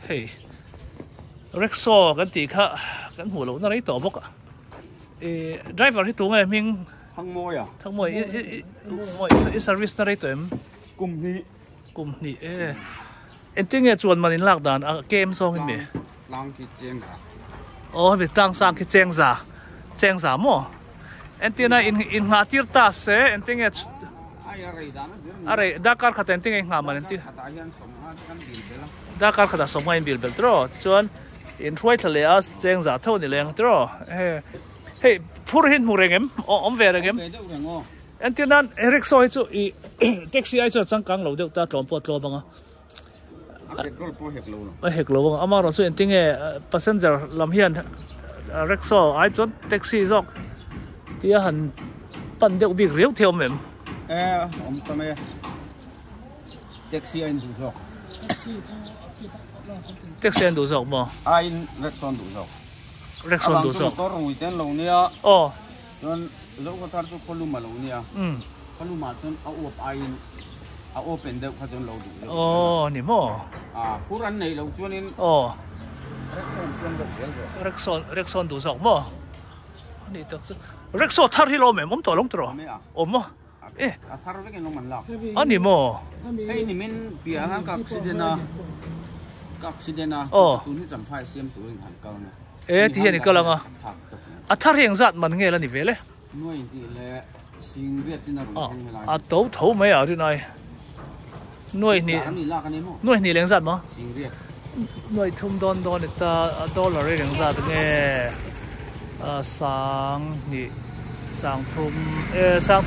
hey rickshaw kan ti kha kan hu lo na rei to bok driver hi tu ngai ming thang môi à thang moi i service na rei to em kum ni en ting e chuan manin lak dan a kem song in me lang ki cheng à oh be tang sang ki cheng za mo en tina in nga tir ta se en ting e ai rei dan are dakar kha ten ting e nga man en ti ta hian som ha kan bil bela dakar kha da som ngai bil bel tro chuan in thuai thale a cheng za tho ni leng tro hey phur hin mu rengem om ve rengem en tina rickshaw chu i taxi ai chu changkang lo deuh ta tlom po tlo banga a hek lo banga ama ro chu en ting e passenger lam hian rickshaw ai chon taxi zok tia han pan deuh bik riau theo mem om tame taxi anh du zok taxi en du zok mo ai rexon du zok rexon du zok to rui ten lo nia oh don lo ko tar chu koluma lo nia koluma chon a op ai a open deuh kha chon lo du oh ni mo puran nei lo chuan in oh rexon chuan do vel rexon du zok mo ni tak chu rickshaw thar hi lo mem om to long tro om mo a thar ve ken lo man la ani mo hey ni min pia han ka accident a tu ni cham phai siam tu in han kal na ti hian ni kalanga a thar heng zat man nge la ni vele noi ti le sing viet tin a ru sing la a to tho mai a ri nai noi ni noi ni leng zat mo sing viet noi thum don ta dollar leng zat nge sang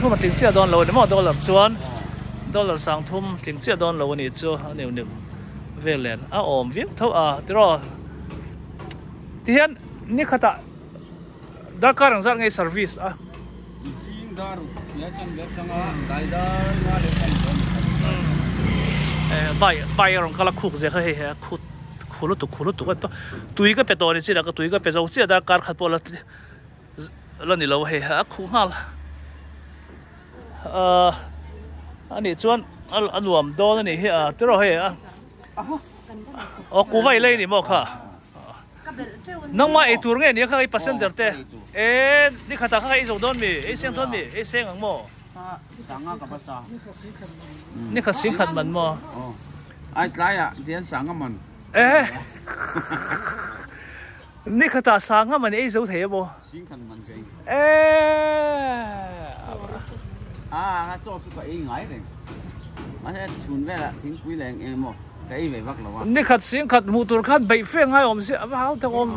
thum mà tiếng chia đòn lâu nếu mà dollar chuan dollar sang thum tiếng chia đòn lâu này chưa nhiều về lên ôm viết thâu đó thì hiện ní khát ta đã có rằng rằng ngay service bay rong kala khúc gì hay khúc khulu tu cái to tui cái petrol này chỉ là cái tui cái petrol chỉ là car khát bỏ lần này lâu hay khúc hal anh ấy chuan anh luồng đó này hay thế rồi hay cú vay lên này mà khá nông mà ấy tour nghe này cái passenger te đi khát cái dòng đón mi xem đón mi xem ang moนี่ขัดสิงขัดมันมั้งไอ้ไรอ่ะเดี๋ยวสั่งมันนี่ขัดตาสั่งมันไอ้เจ้าเทียบสิงขัดมันเองจอดสุดก็เองไงเลยมาแค่ชุนแม่ละทิ้งคุยแรงเองมั้งcái ý về bắc làนี่ขัดสิงขัดมูตัวขัดใบเฟี้ยงให้อมสิอ้าวแต่อม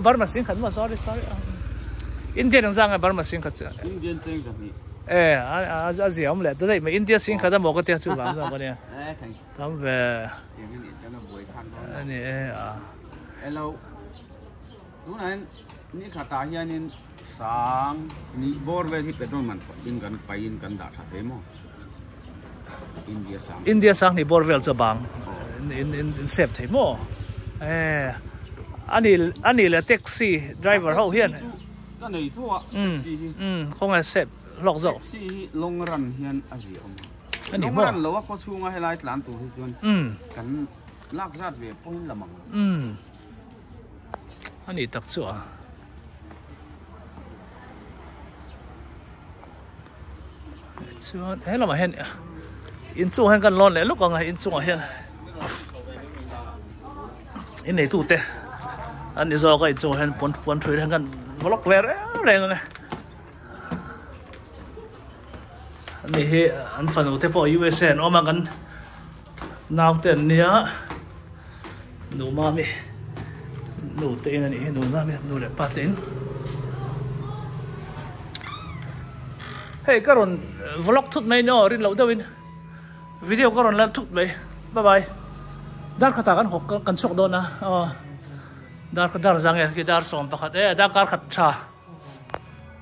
บาร์มาสิงขัดมา sorry อินเดียนั่งสั่งไงบาร์มาสิงขัดอินเดียนเจ๊งจังนี่อาเซียมเลยแต่ได้มาอินเดียสิงคโปร์บอกก็เที่ยวจุฬาใช่ไหมเนี่ยทำไปอันนี้เราดูนั่นนี่ข้าตาเฮียนี่สั่งนี่บอร์เวที่เป็นต้นมันยิงกันไปยิงกันด่าทับเองมั้งอินเดียสั่งนี่บอร์เวลจะบังอินเซฟเทมั้งอันนี้เลยแท็กซี่ไดรเวอร์เขาเฮียนก็ในทั่วคงจะเซฟหลอกเจ้าลงรันเฮียนอาเซียนลงรันเราว่าเขาชูงาให้ไล่หลานตัวที่ชวนกันลากราดเวปงละมังอันนี้ตักชัวชัวเรามาเห็นอินซูให้กันร้อนเลยลูกก็ไงอินซูมาเห็นอินไหนตู้เตะอันนี้ซอก็อินซูเห็นปนช่วยให้กันบล็อกเวรแรงไงนี่อันฝันอุตพอ USA ออกมากันน้ำเต็มเนี่ยหนูมามีหนูเต็นนี่หนูมามีหนูเล็บปาเต็นเฮ้ยการันวล็อกทุกไหมเนาะรินเราเดวินวิดีโอการันแล้วทุกไหมบ๊ายบายดาร์ขัดกันหกกันชกโดนนะดาร์จังเงี้ยดาร์ส่งประคัดดาร์ขัดชา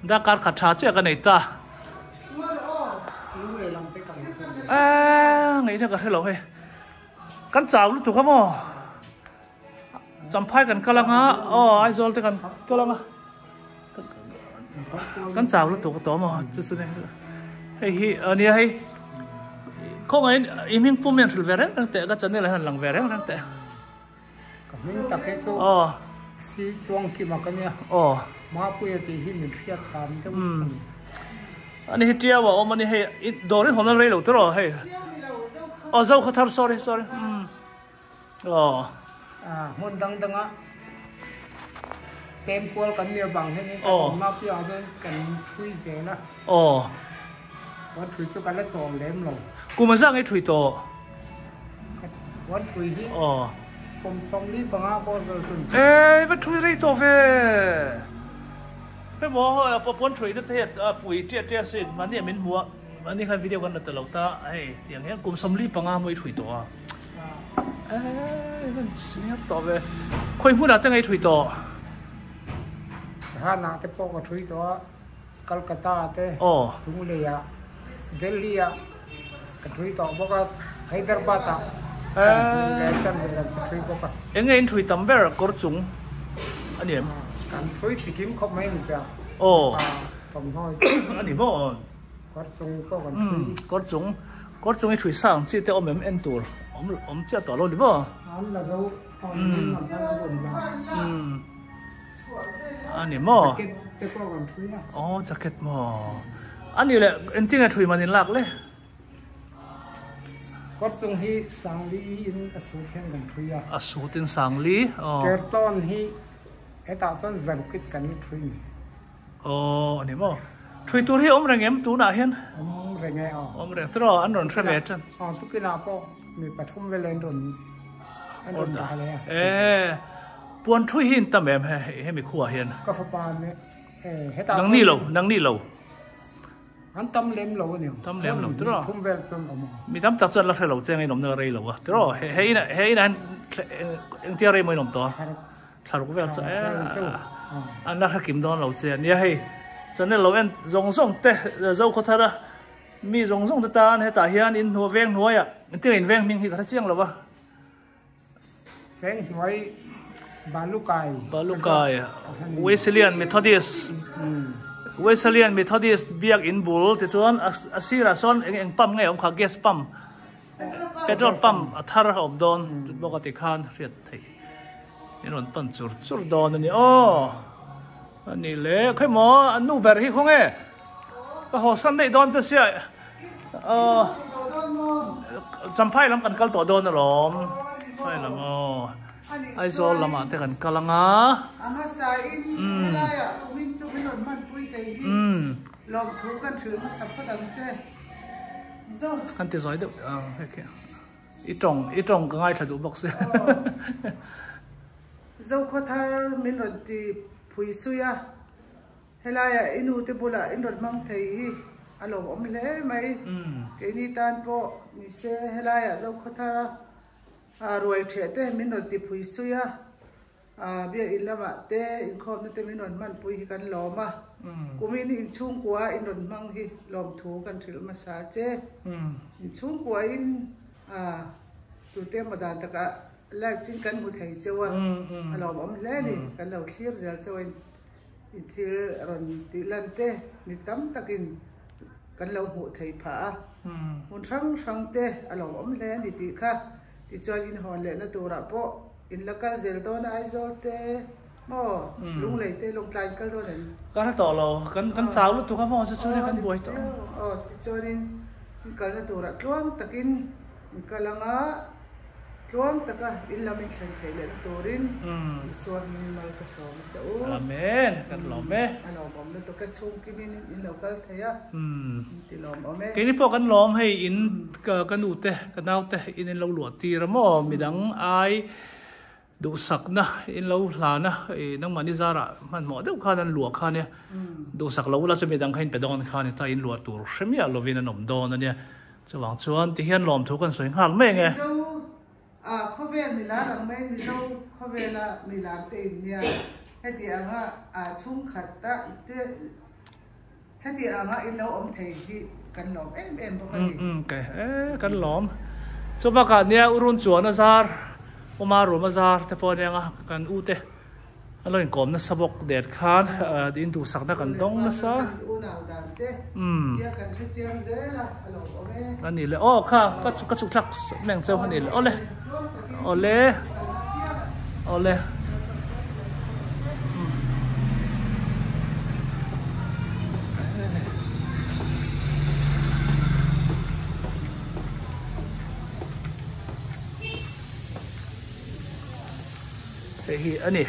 ดาร์ขัดชาเจ้ากันไหนตาไงเนี่ยก็ให้เราให้กันจ่าวรู้ถูกครับมั้งจำพายกันกำลังไอ้โซลที่กันกำลังกันจ่าวรู้ถูกตัวมั้งจุดสุดเนี่ยให้อันนี้ให้เขาไงอีมิงปุ่มยันถึงเวรตั้งแต่ก็จะเนี่ยอะไรหันหลังเวรตั้งแต่ mình ta cái số si chuông khi mà cái này mà bây giờ thì mình thiết làm cho anh ấy chia vào ông anh ấy đồ đấy hôm nay lâu rồi hay dâu khát sorry muốn đăng á tem qual cái này bằng thế này mà bây giờ cái chui thế đóวันถุยตัวกันแล้วจองเล่มลงกูมาสร้างไอ้ถุยโตวันถุยที่ผมส่งนี่บังอาบอลสุดวันถุยไรโตเฟ่ให้บอกว่าพอวันถุยนั่นเทศปุ๋ยเจี๊ยสิมันเนี่ยเป็นหัวอันนี้ใครวิดีโอกันแต่เราตาเฮ้ยอย่างเงี้ยกูสมรีบังอาไม่ถุยโตมันเสียโตเฟ่คุยพูดอะไรตั้งไอ้ถุยโตถ้าหนาจะปอกถุยโตกัลกัตตาเต้ทุ่งเลียเดลียกระถุยต่อบอกว่าไฮเดรบาตากันเวลาถุยบอกว่าเอ็งถุยตั้มเบอร์กอดจุงอันนี้การถุยสิกิมเขาไม่เหมือนกันตรงห้อยอันนี้บ่กอดจุงก็กันกอดจุงไอ้ถุยสร้างที่เต้อมเอ็นตัวอมเจ้าต่อรถหรือบ่อันละเราอันนี้บ่แจ็คเก็ตบ่อันนี้แหละจริงๆไอ้ถุยมันนี่หลักเลยก็ตรงที่สังลีอินอสูรแห่งกันถุยอสูรตินสังลีเกิดตอนที่ไอ้ตาต้นจังกิดกันถุยอันนี้บ่ถุยตัวที่อมแรงเอ็มตัวหนาเห็นแรงไงอมแรงตัวอันนนทรเวชันทุกกีฬาก็มีปฐมเวลาอันนนตาเลยปวนถุยหินตั้มแบบให้มีขั้วเห็นก็พบปานเนี่ยนังนี่เราอันตั้มเล็มเราเนี่ยตั้มเล็มเราตัวทุ่มเวลส่วนมีตั้มตัดส่วนเราใช้เราเจ้าไอ้หนุ่มเนรเราวะตัวให้นั่นเอ็งเจ้าอะไรไม่หนุ่มตัวถ้าเราเวลส่วนอันนั้นถ้ากิมโดนเราเจ้าเนี่ยให้ฉันเนี่ยเราเอ็นจงส่งเตะเจ้าคนท่าระมีจงส่งตาให้ตาเฮียนอินหัวเวงหัวอ่ะเจ้าอินเวงมิงที่เขาเจียงเราวะเวงหัวบาลูกายเวสเลียนเมทอดิสเวสเลียนเมทอดิสเบียกอินบุลที่ส่วนอาศิราซอนเอ็งปั๊มไงองค์ข้าเกสปั๊มเปโตรปั๊มอัฐาระอบดอนจุดปกติขานเรียดไทยนี่นนปั่นจุดดอนนี่อันนี้เลยใครหมออันนู้เบอร์ฮีคงก็หัวสันได้ดอนจะเสียจำไพ่ลำกันกัลตัวดอนน่ะหรอไพ่ลำไอโซลลำอ่ะแต่กันกัลงาลองถูกันถือมาสับก็ดังเจ้อันที่สอยเด็กโอเคอีตรงก็ง่ายถ้าดูบ็อกซ์เจ้าข้าทามินรดีผุยซุยเฮลายอินูติบุลาอินรดมังเทียอารมณ์อมเล่ไหมเกนี่ตานโปนิเซเฮลายเจ้าข้าทารวยเฉดมินรดีผุยซุยเบียอินละมาเตอินคอมนั่นเตมินรดมันปุยกันล้อมกูมีนี่อินชุ่งกัวอินรดมังฮิล้อมถูกันถือมาสาเจอินชุ่งกัวอินตัวเต็มมาดานตะกะแลกทิ้งกันหมดให้เจ้าเราบอกมันแล้วนี่กันเราเคลียร์เจ้าอินที่รอนติลันเต้มีตั้มตะกินกันเราหมดให้ผามันช่างเต้เราบอกมันแล้วนี่ติค่ะที่จอยอินหอนเลยนะตัวระโปอินละกันเจลโดนไอโซเต้หม้อลุงเลยเต้ลงกลายกันโดนนั่นกันต่อเรากันสาวลูกตัวเขาหม้อจะช่วยกันบวยต่อที่จอยนี่กันละตัวระล่วงตะกินกันละงะช่วงตะกะอินลามินเชนเทเลนตัวรินส่วนมีมาลกสองเจ้าอาเมนกันหล่อเมอันเราบอกเลยตัวกระชงกินอินเราก็เทียติหล่อมเมทีนี้พอกันหล่อมให้อินกันดูเตะกันเอาเตะอินเราหลวดตีระมอมีดังไอดูสักนะอินเราหลานะนังมันนิจาระมันหมอเดี๋ยวข้านั้นหลวกข้าเนี่ยดูสักเราเราจะมีดังให้ไปดอนข้าเนี่ยถ้าอินหลวดตัวเชื่อมีอะไรวินาหนุ่มดอนนั่นเนี่ยจะหวังชวนที่เฮียนหลอมถูกกันสวยงามไม่ไงข้าเวลมิลารังไม่มิเราข้าเวลามิลาเต็นเนี่ยให้ที่อ่างชุ่มขัดตาอีกเต้ให้ที่อ่างอินเราอมเทที่กันหลอมเอ็มพวกนี้แกกันหลอมสุภาพเนี่ยอุรุนจวนนะซาร์อุมารุมาซาร์แต่พอเนี่ยกันอูเต้อะไรกอมนะสบกเด็ดขาดดินดูสักนักกันต้องนะซาอันนี้เลยค่ะก็สุกทักแมงเจ้าอันนี้เลยโอ้เลย ole hi ani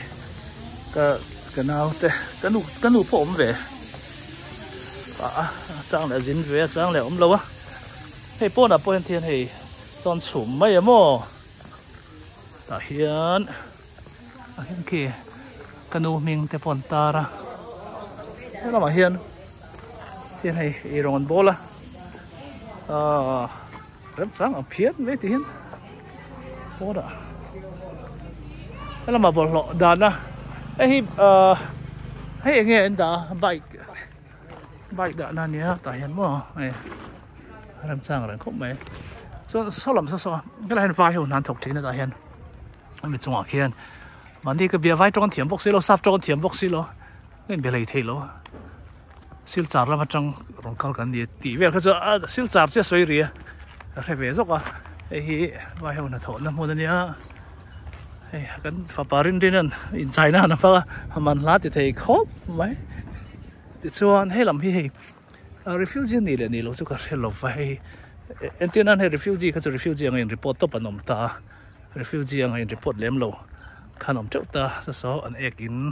ka nào te kanu phom về trang là dính về trang là lâu á hey po na po thiên hey chọn chủng mấy mò ta hiền kia kanu mình te pon ta ra nó mà hiền thiên hey iron bola rất sáng ở phía mấy thiên po đã nó mà bỏ lọ đàn á hey nghe anh đã bike đã năn nhá tại hiện mò này làm sang rồi không mấy cho sao làm sao cái này vai hồn nan thục thế này tại hiện mình trong học hiện mà đi cái bia vai trong thiểm bốc xí lo sắp trong thiểm bốc xí lo cái bia lấy thế lo xíu chả làm trong rong cao cái gì tỷ về cái chỗ xíu chả sẽ xoay rìa cái về rồi cái vai hồn là thốn lắm hơn nhá cái pha parin đi nên in China nó pha mình lát thì thấy khóc mấy thì cho anh hay làm hi refugee này là này lúc cái hello vậy anh tiên anh hay refugee cái refugee anh report top anh ta refugee anh report lem lâu khăn ông chỗ ta sao anh egg in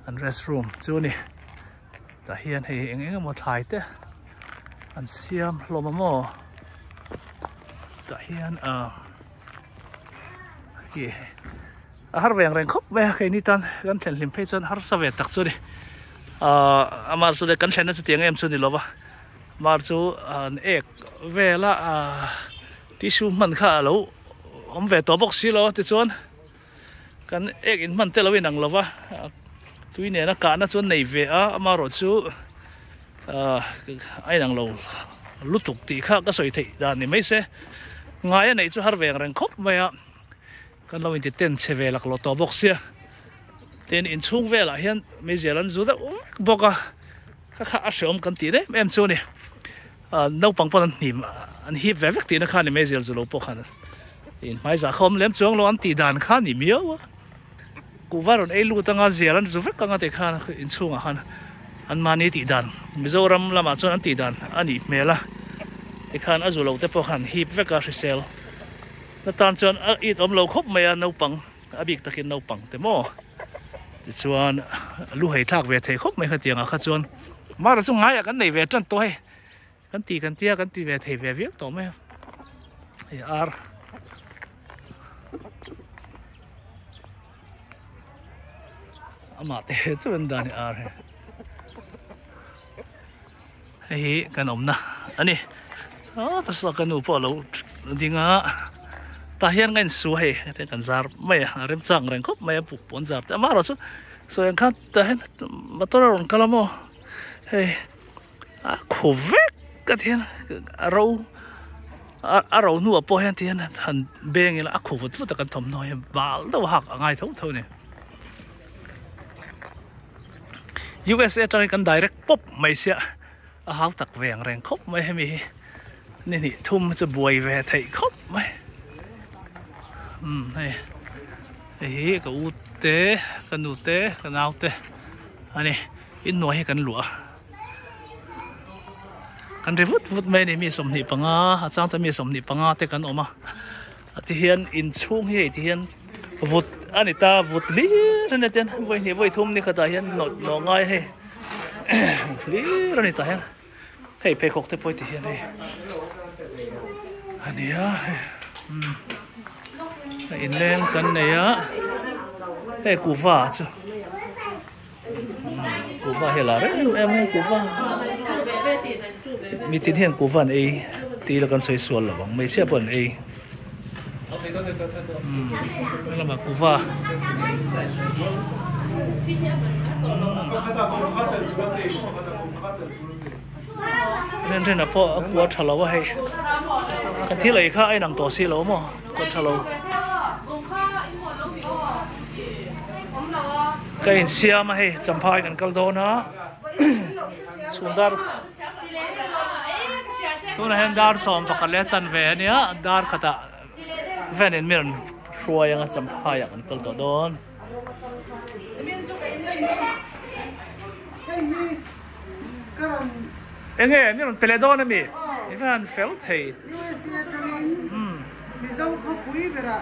anh restroom chỗ này ta hiện hay anh một hai thế anh xem lo mà mò ta hiện har veng reng khop be kai ni tan kan thlen lim phei chan har sa ve tak chu ni amar chu de kan thlen na chu tiang em chu ni lova mar chu an ek vela tissue man kha lo om ve to box si lo ti chuan kan ek in man te lo in ang lova tui ne na ka na chuan nei ve a amar ro chu ai nang lo lutuk ti kha ka soi thei dan ni mai se ngai nei chu har veng reng khop mai a kan lo in ti ten che ve lak lo to box sia ten in chung ve la hian me zealand zu da boka kha a shom kan ti re em chu ni no pang pon nim an hi ve vek ti na kha ni me zeal zu lo po khan in mai za khom lem chuang lo an ti dan kha ni mio ku varon ei lu tanga zealand zu vek ka te kha in chung a han an mani ti dan mizoram lama chuan an ti dan ani mela e khan a zu lo te po khan hi vek ka resel na tan chuan it om lo khop mai no pang abik takin no pang te mo ti chuan lu hei thak ve thei khop mai kha tianga kha chuan mar chu ngai kan nei ve tran to he kan ti ve thei ve viek to mai ai ar ama te chuan dan ar he hi kan om na ani ta sa kan u po lo dinga ta hian ngain su he te kan zar mai rem chang reng khop mai pu pon zar ta maro chu so yang kha ta hen motor ron kalamo he a khovek ka thian aro nu po hen thian han beng ila a khovat fu ta kan thom noi bal do hak angai tho ne USA trai kan direct pop mai sia a hau tak veng reng khop mai hemi ni thum chu buai ve thei khop mai hey ka u te ka nu te ka nau te ani in noi kan lua kan revut mai ni mi som ni panga chang cha mi som ni panga te kan oma ati hian in chung hi ti hian vut ani ta vut li rene ten voi ni voi thum ni khata hian no ngai he li rene ta hian hey pe khok te poi ti hian he ani ya in lên kan này á hey củ va chứ củ va hay là đấy em hay củ va mi tin hiện củ va này tí là con xoay xuân là bằng mấy chiếc bẩn ấy đây là mà củ va nên trên là po quá thà lâu hay cái thiết này khác ai nặng tổ xí lâu mà quá thà lâu cái hình xia mà hay chăm phai cần câu đó nó xuống dar tôi là hiện dar xóm bạc lẽ chân về nhá dar khata về nên miền xuôi yang chấm hai yang kal to don em nghe ni ron tele don mi ivan felt hey dâu có quý vậy ạ,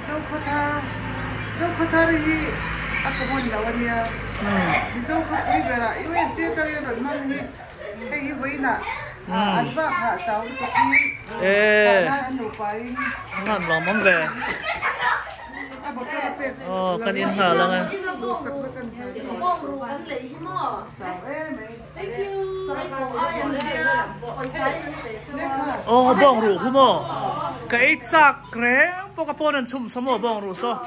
dâu có thà đi, à có muốn đâu anh nhá, dâu có quý vậy ạ, yêu em sẽ cho em rồi mang đi, cái gì vậy nè, ăn vạ hạ sáu có quý, ăn đủ phải, ngon lòng mắm về, cái in hà là nghe, bong ru không mò, cái chắc kre, bốc cái pon ăn chum sao mò bong ru so.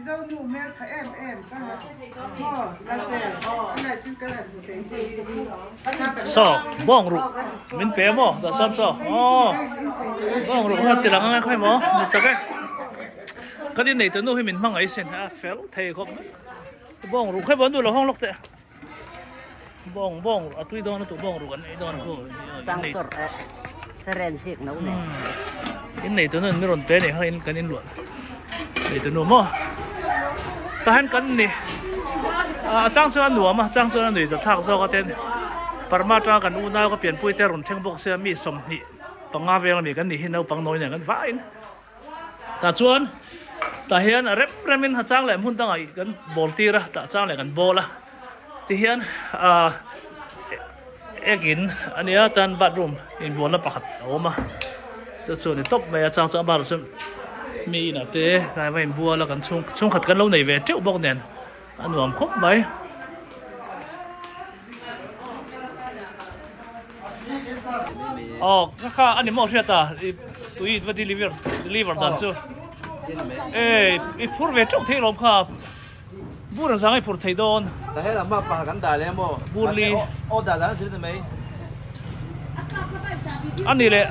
Dâu nụ mẹ thấy em cái này, là thế, cái này chỉ cái này so bong ru, mình bé mò, đã sắp so, bong ru hết tiền lắm nghe khai mò, được cái đi này tụi nó mình mang ấy xin, phèo thề không, bong ru khai bón đồ là hong lộc tệ. bong atui don tu bong ru kan ei don ko sang sor forensic nấu nè in nei tu non mi ron pe ne ha in kan in luan nei tu no mo ta han kan ni chang chuan nuwa ma chang chuan nei za thak zo ka ten parma ta kan u na ko pian pui te ron theng bok se mi som ni panga vel mi kan ni hin no pang noi ne kan va in ta chuan ta hian rep remin ha chang le mun tang ai kan bol ti ra ta chang le kan bola thì hiện egin anh ấy tan bathroom in buồn là pakhat ôm à cho nên top bây giờ trang trang bathroom mi nè thế cái vậy bùa là cần chung khát cần lâu này về triệu bọc đèn anh nuông khóc mấy cái khác anh ấy mau xe ta tụi vẫn deliver đàn chưa ê phur về trong thế lắm khá buồn sáng ấy phur thấy đònแต่ให้ลำบากปากกันตายเลยมั้ง บุรี โอ้ด่าแล้วซื้อทำไม อันนี้เลย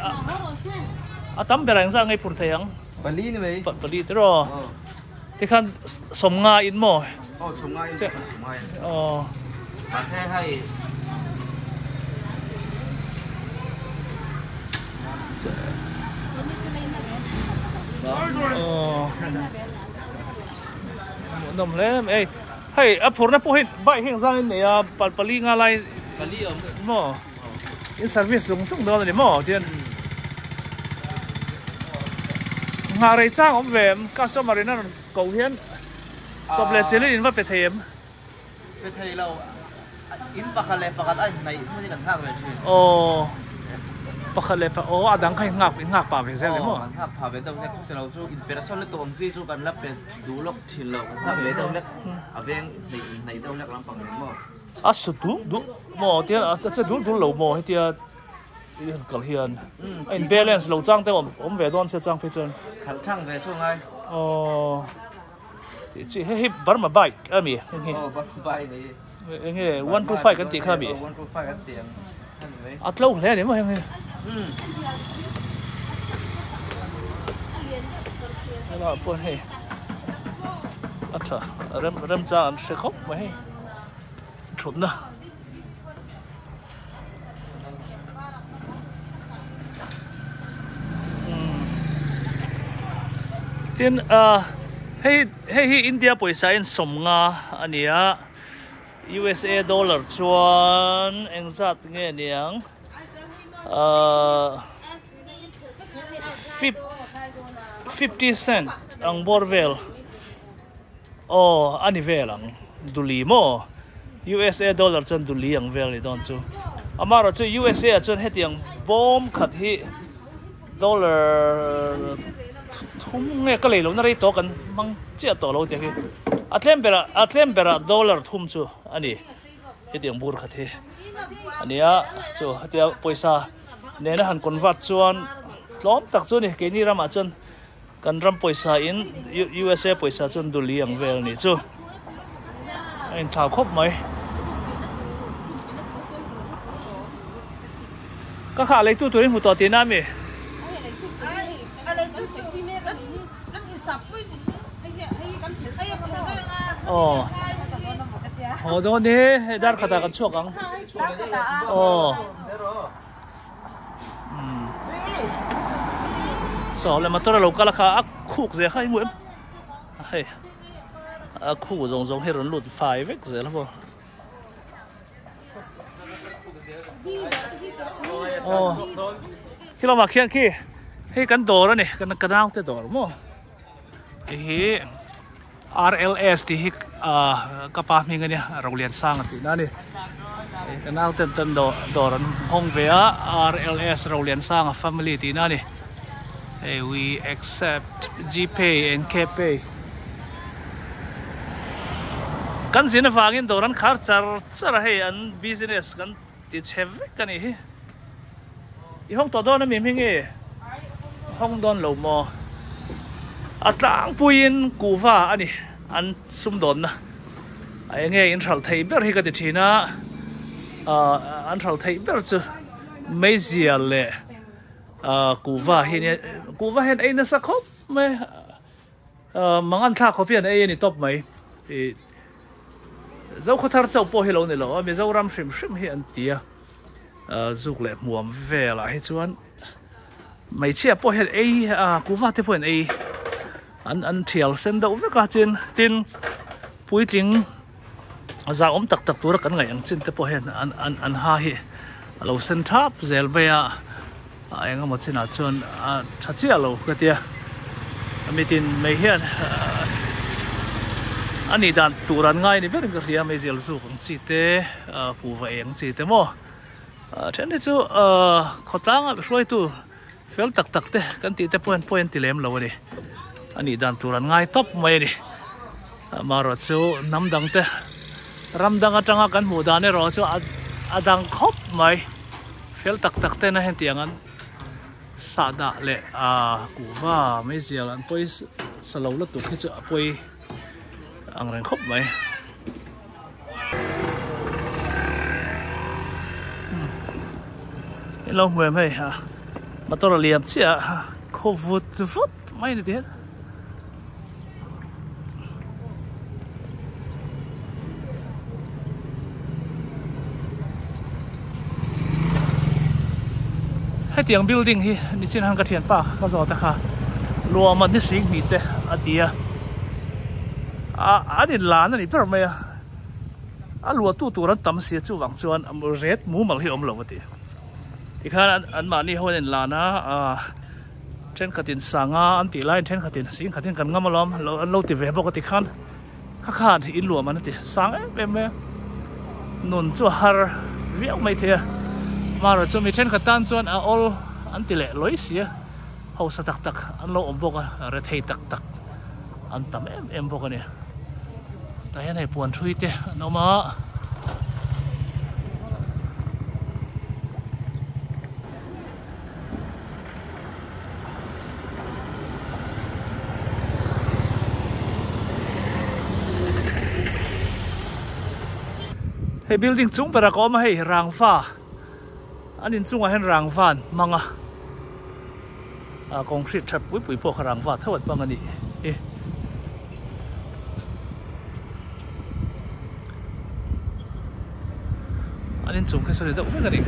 ตั้มเบรังsang ấy phur thấy ang ปลีนี่ไหม ปลีตัวรอที่ขั้นสมงาอินโม โอ้สมัยสมัย มาแช่ให้นมเล่มเอ้ยเฮ้ยอ่ะผมนะพวกเห็นใบเฮงซ่างเนี่ยปลีงาอะไร ปลีอ่ะ หม้ออินเซอร์วิสส่งดอนเลยหม้อเทียนงาอะไรจ้างอมแหวมกัสตอมารีนั่นเก่าเฮียนจบเลยเจริญว่าเป็นเทียม เป็นไทยเราอินปากอะไรปากอะไรในไม่ได้กันห้างเลยชื่อ โอ้ปากเลยปากโอ้อาดังใครงับป่าเป็นเส้นเลยหม้อ ห้างผ่าไปตรงนี้เราสู้อินเปอเรชั่นเลยตัวผมซี่สู้กันแล้วเป็นดูล็อกชิลเราห้างไปตรงนี้อาเวงในตรงนี้ลำปังเลยมั้ง อ่ะสุดดูหม้อเทียนจะดูเหล่าหม้อให้เทียนกัลเฮียนอินเบลเลนส์เหล่าจ้างแต่ผมเวดอนเสียจ้างไปจน ขันช่างไปช่วงไง อ๋อที่ให้บาร์มาไบค์อ่ะมีอย่างเงี้ย โอ้ใบนี่ อย่างเงี้ย1 to 5กันตีข้ามี วันรูไฟกันเตียงท่านไหม อัดเล่าแล้วเนี่ยมั้งอย่างเงี้ยแล้วพวกให้อัดเถอะเริ่มจ้างเช็คครบไหมฉุนนะเตียนให้อินเดียป่วยใช้สมงาอันนี้ USA ดอลลาร์ชวนเองจัดเงี้ยเนี่ย50 cent อังบอร์เวลอันนี้เวลังดุลีโม USA ดอลลาร์ชวนดุลีอังเวลนี่ตอนจูอามาเราจู USA ชวนให้เตียงบอมขัดที่ดอลลาร์ทุ่มเงี้ยก็เลยเราหน้าที่โตกันมังเจ้าโตเราเดี๋ยวคืออัตเลมเบระดอลลาร์ทุ่มจูอันนี้ให้เตียงบูร์ขัดที่อันนี้จูให้เตียงปอยซาเนี่ยนะหันคนวัดชวนล้อมตักจูนี่เกนี่รามาจนกันรำปอยซาอิน USA ปอยซาจนดูเลี้ยงเวลนี่จูไอ้ถ่าครบไหมก็ขาเลยตู้ตัวนี้หูต่อตีน้ำมีโดนนี่ดาร์คตากันช่วง so le motor lo kala kha khuk je khai muem hey khu zong zong heron lut fai vek je la bo khi lo ma khian khi hey kan dor ani kan nau te dor mo hi RLS ti hi kapa mi ngania rolian sang ati na ni kan nau ten dor hong ve RLS rolian sang family ti na ni hey we accept GPay and KPay kan sin fangin doran khar char hey an business kan ti chhev kan hi I hong to don mi ming e hong don lo mo atlang puin kuwa ani an sum don na ai nge in thal thei ber hi ka ti thina an thal thei ber chu mai zia le kuwa hen ai na sa khop me mangan tha khopian ai ni top mai dấu khó thar châu po hi lo ni lo mi dấu ram shim hi an tia zuk le muam ve la hi chuan mai chia po he ei kuwa te point ei an thial sen do ve ka chin tin pui ting za tak tur kan ngai ang chin te po hen an ha hi lo sen thap zel be anga mo china chuan thachia lo ka tia mi tin mai hian ani dan turan ngai ni ber ria me zel zu ang chi te pu va eng chi te mo then chu khotang a hloi tu fel tak te kan ti te point ti lem lo ni ani dan turan ngai top mai ni maro chu namdang te ramdang atanga kan mu dan ro chu adang khop mai fel tak te na hen tiangan sada le kuwa me zel an poi salo la tu khi chu poi ang reng khop mai lâu người mày mà tôi là liềm chứ khô vụt may này thế hai tiếng building hi đi trên hàng cái thiền pa cái gió ta khá lúa mà đi xí nghỉ thế à tia đi lá nó đi phải mày lúa tu nó tắm xí chú vàng chuan red mũ mal hi lâu vậy thì khá anh mà đi hồi là na trên cái tiền sanga anh tỷ lại trên cái tiền xin cái tiền cần ngâm lắm lâu thì về bao cái khăn khá thì in lúa mà nó thì sáng em nôn cho har việc mấy thế mà rồi cho mình trên cái tan chuan all anh tỷ lệ lối xí hậu sa tak anh lâu ôm bao cái rồi thấy tak anh tắm em bao cái này tại này buồn thui thế nó mà hey building chung para ko ma hey rang fa anin chung a hen rang van manga concrete thap pui po rang va thawat pang ani anin chung khesori da ume gani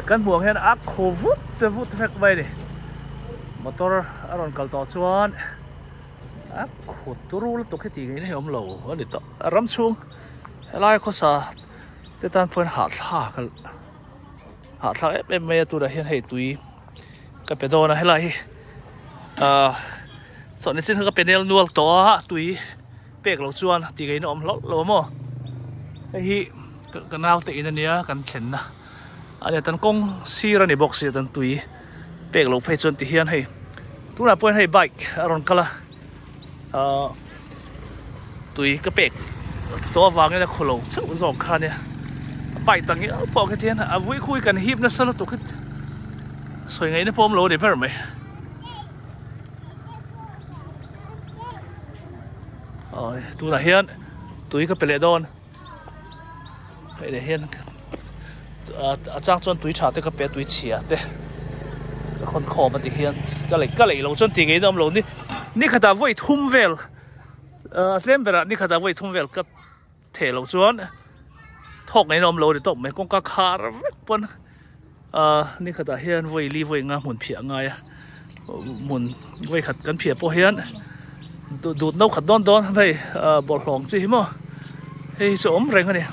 kan buang hen khô vút phek bay đi motor aron kal to chuan khô turul to kheti ngai nei om lo ani to ram chung lai kho sa te tan point ha thla em me tu da hian hei tui ka pe do na helai so ne chin ka panel nual to tui pek lo chuan ti ngai no om lo mo hi ka nau te in ania kan thlen na anh tan công xì ra này box xì tan tui pek lo phê chuan ti hian hei tu na point hei bike aron kala tui ka pek to wang na kholo chu zo kha ne bike tang ya po ka thian a vui khui kan hip na sala tu khit soi ngai na pom lo de per mai tu na hian tui ka pele don hei de hian trang chuan tui tha te ka pe tui chia te khon kho ma ti hian ka lei lo chuan ti ngei dam lo ni khata voi thum vel tlem bera ni khata voi thum vel ka the lo chuan thok nei nom lo ri tok me kong ka khar vek pon ni khata hian voi li voi nga mun phia nga ya mun voi khat kan phia po hian dut nau khat don hei bol hlong chi mo hei so om reng ani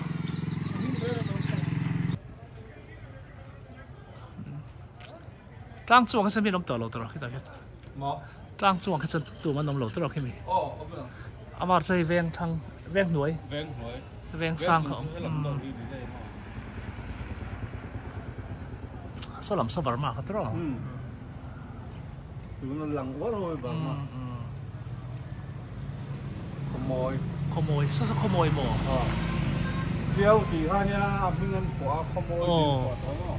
tlang chuang ka sami nom to lo to ki ta hian mo tlang chuang ka chan tu man nom lo to ki mi ô amar chei veng thang veng nuai veng sang khom so lam so barma ka tro tụi nó lằng quá thôi bà mà khomoi so khomoi mo phiêu thì hai nha mình ăn quả không mồi quả đó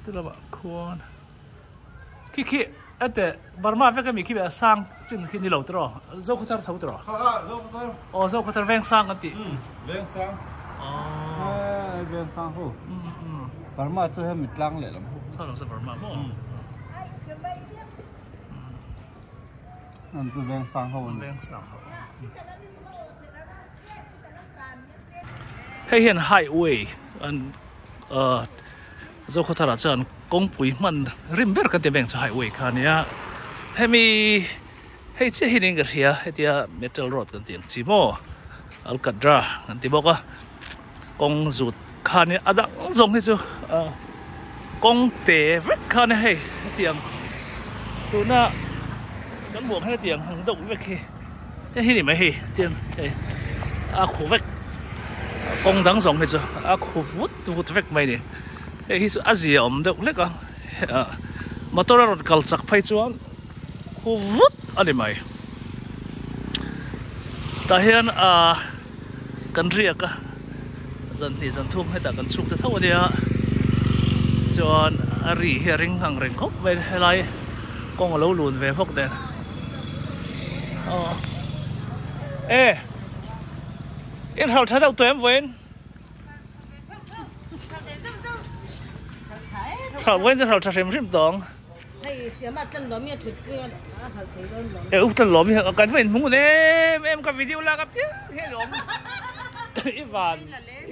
tức là bạn khuôn khi ở đây Burma với cái mình khi bị sang trên khi đi lâu rồi dâu có thằng thấu rồi dâu có thằng ven sang cái gì ven sang ven sang hô Burma chơi hay mình lăng lệ lắm sao làm sao Burma mo làm chơi ven sang hô ven sang hay hiện highway anh dâu có thằng chân công bùi man rim ber kan te beng cha highway khania hemi hei che hin ing ria hetia metal road kan tiang chi mo alcadra kan ti boka kong zut khania adang zong he chu kong te vek khania hei tiang tuna kan buang he tiang hang dong vek he hi ni mai hi tiang hei a khu vek kong dang zong he chu a khu vut vek mai ni hi su azia om deuh lek a motor ron kal chak phai chuan hu vut ani mai ta hian kan ria ka zan ni zan thum heta kan chuk ta thaw ania chuan a ri he ring hang reng khop ve helai kong lo lun ve phok den in hal tha deuh tuem ven hal ven hal tha rim dong tan lom kan ven mung ne em ka video la ka he lom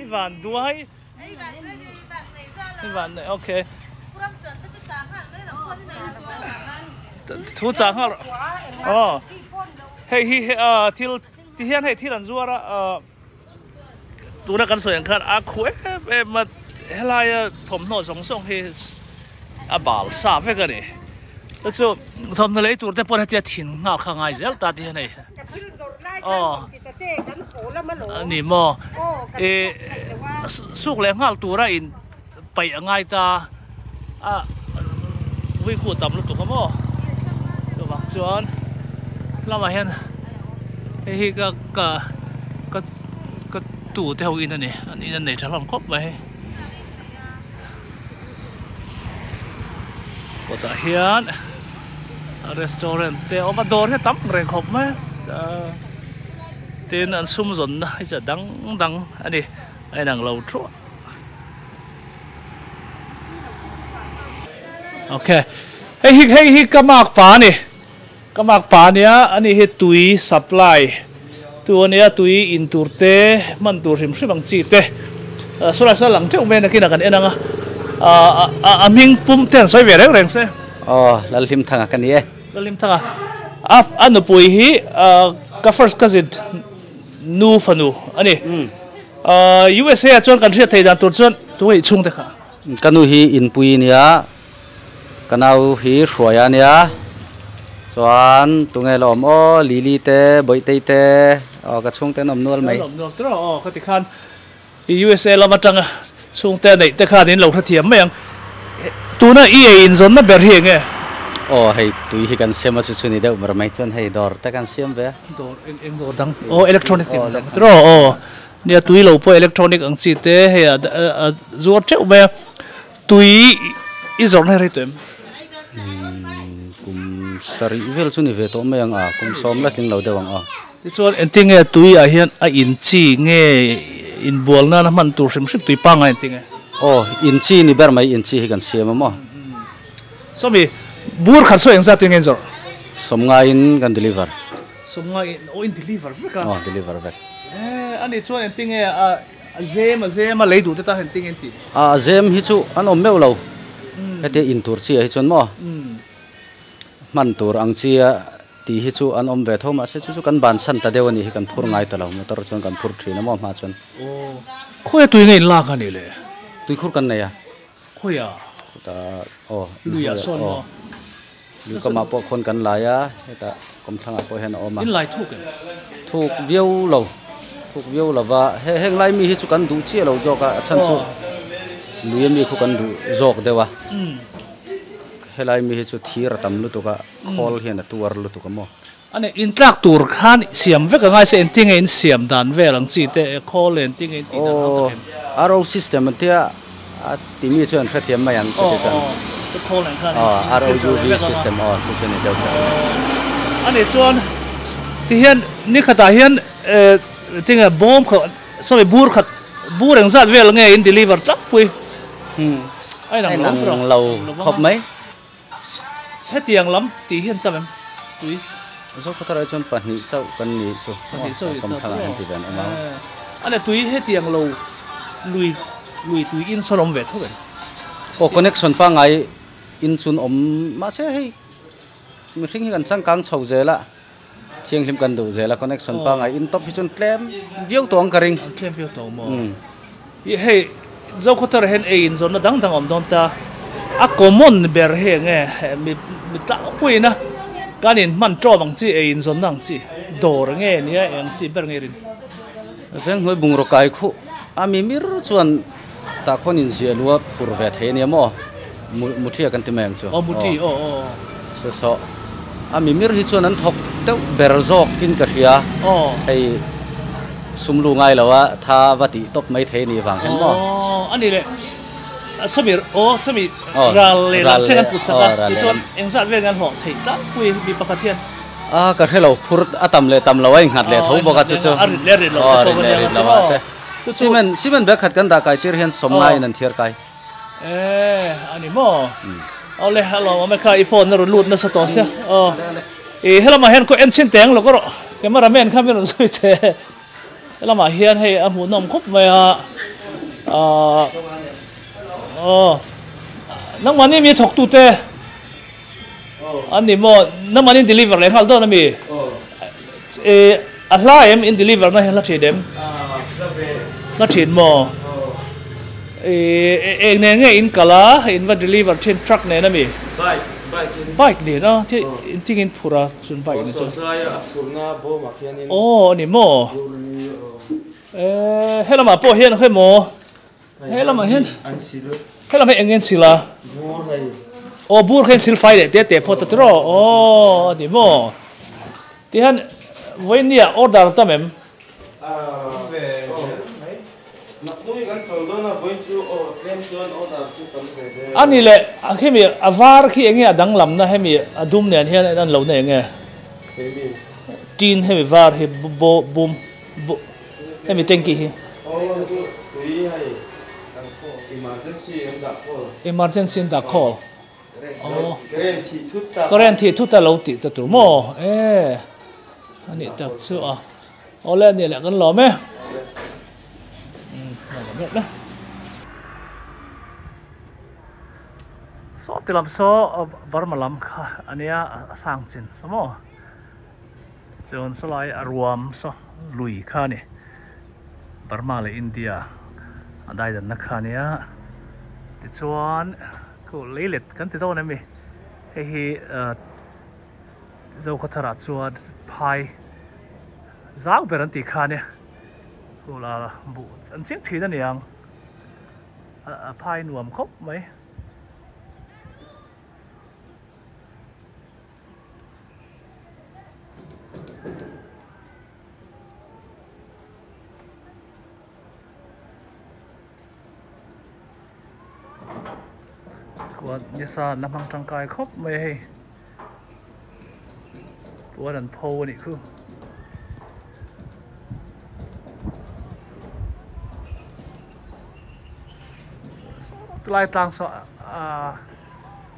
Ivan duai Ivan này ok thu chang hal hey hi til ti hian hey til an zuara tuna kan soyang khan a khu em ma helai thom no song song he a bal sa ve ka ni chu thom na lei tur te pon hatia thin nga kha ngai zel ta ti nei ni mo suk le ngal tura in pai angai ta vui khu tam lu tu ka mo so bang chuan lama hian hi ka tu te ho in ani an in nei thalam khop mai kota hian restaurant te oma dor he tam reng khop mai tin an sum zon na ai cha dang ani ai nang lo tro okay hi kamak pa nia ani he tui supply tu ania tui in turte man tur rim hrimang chi te sura sa lang cheu me na kina kan enanga aming pum ten soi ve reng se lalhim thanga kan ye lalhim thanga anu pui hi ka first cousin nu fanu ani USA chuan kan ria thei dan tur chuan tu hi chung te kha kanu hi in pui nia kanau hi hruaya nia chuan tungai lom lili te boi te ka chung te nom nual mai nom nual tro khati khan USA lama tanga chung te nei te khan in lo tha thiam mai tuna in zon na ber hi nge hei tui hi kan sema chu ni deuh mar mai chuan hei dor ta kan siam ve dor eng dor dang electronic tim tro nia tui lo po electronic ang chi te he zuar cheu me tui izor na rai tem kum sari vel chu ni ve to me ang a kum som la tling lo dewang a ti chuan enting e tui a hian a in chi nge in bol na man tur sim sim tui pa nga enting e oh in chi ni ber mai in chi hi kan siam mo somi bur khat so eng za ting enzor som nga in kan deliver som nga in deliver veka oh deliver vek ani chuan enting e a zema leidu te ta enting en ti a zem hi chu an om meu lo hete in tur chi hi chon mo man tur ang chi ti hi chu an om ve thoma se chu kan ban san ta dewani hi kan phur ngai ta lo motor chon kan phur thina mo ma chon khoya tui nge in la ka ni le tui khur kan ne ya khoya ta oh luya son mo lu ka ma po khon kan la ya heta kom thanga po hen oma in lai thu ke thuk viau lo thuk viau lawa he heng lai mi hi chu kan du chi lo zo ka chan chu luyem mi khu kan du zok dewa helai mi hi chu thir tam lu to ka khol hian a tuar lu to ka mo ane in tlak tur khan siam veka ngai se enting in siam dan velang chi te call enting in ti dan oh ro system tia a ti mi chuan threthiam mai an te chan the call and khan ROUV system chu chen ni deu ane chuan ti hian ni khata hian tinga bomb kho sorry bur ang zat vel nge in deliver tlak pui ai nang lo khop mai hetiang lam ti hian tamem tui zo ko tara chon pani chau kan ni chu kom thanga an ti ben ama ane tui hetiang lo lui tui in solom ve thoben o connection pa ngai in chun om ma se hei mi hring hi kan chang kang chho zela thiang hlim kan du zela connection pa ngai in top hi chun tlem viau tong karing tlem viau tong mo ye hei zo ko tar hen e in zon na dang om don ta a common ber he nge mi ta pui na kanin man tro bang chi e in zon nang chi dor nge nia eng chi ber nge rin veng hoi bung ro kai khu ami mir chuan ta khon in zia lua phur ve the ni mo muthia kan ti meng chu muti so ami mir hi chuan an thok teu ber zok in ka ria hei sumlu ngai lawa tha wati top mai the ni wang hen mo ani le samir sami ral le la thengan putsaka chuan engzat ve ngan ho thei ta pui mi pakathian ka hello phur atam le tam lawai ngat le tho boka chu chu le re lo simen be khat kan da kai tir hian som ngai nan thiar kai ani mo ole hello ma kha iphone na ro lut na sa to sia hello ma hen ko ensin teng lo ko ro camera man kha me ro sui the hello ma hian hei a mu nom khop mai ha nang mani mi thok tu te ani mo nang mani deliver le hal do na mi a hla em in deliver na hela che dem na chin mo ne nge in kala in va deliver chin truck ne na mi bike ni na ti in tingin pura chun bike ni chu ni mo hela ma po hian khoi mo hela ma hian hela ma engen sila bur khen sil fai de te photo tro ni mo ti han voinia order tamem ani le khemi avar khi enge adang lam na hemi adum ne hian an lo ne enge tin hemi var he bum hemi tanki hi emergency da call current thi thuta lo ti ta tu mo ani tak chu ole ni le kan lo me so tilam so barmalam kha ania sang chin samo chon solai arwam so lui kha ni Burma le India adai dan na kha nia ti chuan ko leilet kan ti do na mi hi zo khathara chuan phai zau beran ti kha nia ko la bu an chiang thi na niang phai nuam khop mai của như sa năm hàng trăng cài khóc mê của đàn phô này khu lại tăng số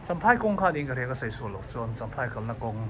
chăm phai công khai đi cái này có xây số lộc chọn chăm phai còn là công